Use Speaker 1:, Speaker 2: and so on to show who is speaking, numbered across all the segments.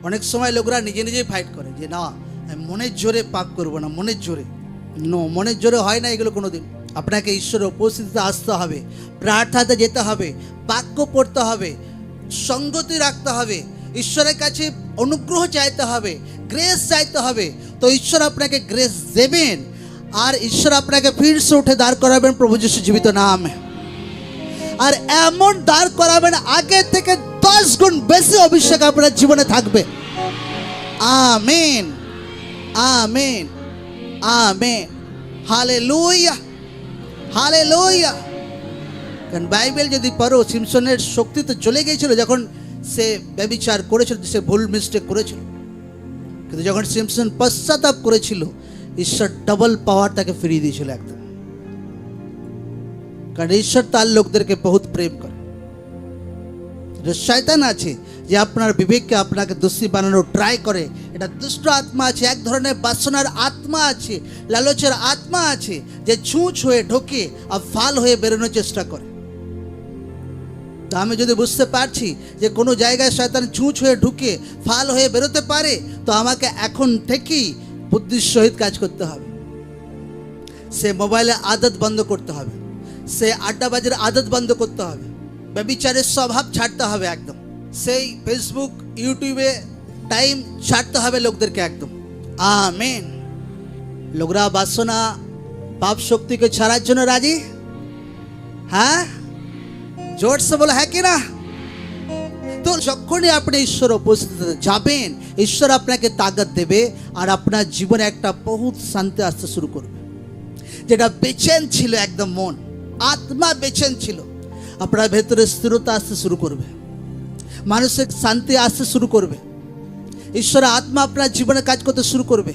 Speaker 1: অনেক সময় লোকরা নিজে নিজেই ফাইট করে যে না আমি মনের জোরে পাপ করবো না, মনের জোরে মনের জোরে হয় না এগুলো কোনোদিন। আপনাকে ঈশ্বরের উপস্থিতিতে আসতে হবে, প্রার্থনাতে যেতে হবে, বাক্য পড়তে হবে, সঙ্গতি রাখতে হবে, ঈশ্বরের কাছে অনুগ্রহ চাইতে হবে, গ্রেস চাইতে হবে। তো ঈশ্বর আপনাকে গ্রেস দেবেন আর ঈশ্বর আপনাকে ফিরসে উঠে দাঁড় করাবেন প্রভু যিশু জীবিত নামে। আর এমন দাঁড় করাবেন আগের থেকে 10 গুণ বেশি অভিষেক আপনার জীবনে থাকবে। Amen, amen, amen, hallelujah, hallelujah. কারণ বাইবেল যদি পড়ো, সিমসনের শক্তি তো চলে গিয়েছিল যখন সে ব্যভিচার করেছিল, সে ভুল মিস্টেক করেছিল। কিন্তু যখন সিমসন পশ্চাতাপ করেছিল, ঈশ্বর ডবল পাওয়ার তাকে ফিরিয়ে দিয়েছিল একদম। কারণ ঈশ্বর তার লোকদেরকে বহুত প্রেম করে। শয়তান আছে যে আপনার বিবেককে আপনাকে দোষী বানানোর ট্রাই করে, এটা দুষ্ট আত্মা আছে, এক ধরনের বাসনার আত্মা আছে, লালচের আত্মা আছে যে ছুঁচ হয়ে ঢোকে আর ফাল হয়ে বেরোনোর চেষ্টা করে। তা আমি যদি বুঝতে পারছি যে কোনো জায়গায় শয়তান ছুঁচ হয়ে ঢুকে ফাল হয়ে বেরোতে পারে, তো আমাকে এখন থেকেই বুদ্ধির সহিত কাজ করতে হবে। সে মোবাইলের আদত বন্ধ করতে হবে, সে আড্ডাবাজির আদত বন্ধ করতে হবে, ব্যভিচারের স্বভাব ছাড়তে হবে একদম, সেই ফেসবুক ইউটিউবে টাইম ছাড়তে হবে লোকদেরকে একদম। আমেন। লোকরা বাসনা পাপ শক্তিকে ছাড়ার জন্য রাজি? হ্যাঁ, জোর সে বলো হ্যাঁ কি না? তো যখনই আপনি ঈশ্বর উপস্থিতিতে যাবেন, ঈশ্বর আপনাকে তাগত দেবে আর আপনার জীবনে একটা বহুত শান্তি আসতে শুরু করবে। যেটা বেচেন ছিল, একদম মন আত্মা বেচেন ছিল, আপনার ভেতরে স্থিরতা আসতে শুরু করবে, মানসিক শান্তি আসতে শুরু করবে, ঈশ্বরের আত্মা আপনার জীবনে কাজ করতে শুরু করবে।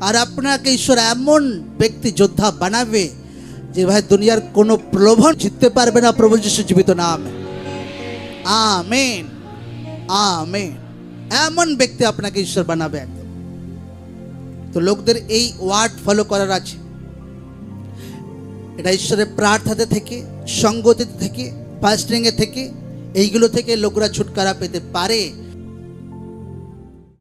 Speaker 1: আর আপনাকে ঈশ্বর এমন ব্যক্তি যোদ্ধা বানাবে যে ভাই দুনিয়ার কোনো প্রলোভন জিততে পারবে না প্রভু যিশু জীবিত নামে। Amen, amen. এমন ব্যক্তি আপনাকে ঈশ্বর বানাবে একদম। তো লোকদের এই ওয়ার্ড ফলো করার আছে। এটা ঈশ্বরের প্রার্থনাতে থেকে, সঙ্গতিতে থেকে, ফাস্টিংয়ে থেকে, এইগুলো থেকে লোকরা ছুটকারা পেতে পারে।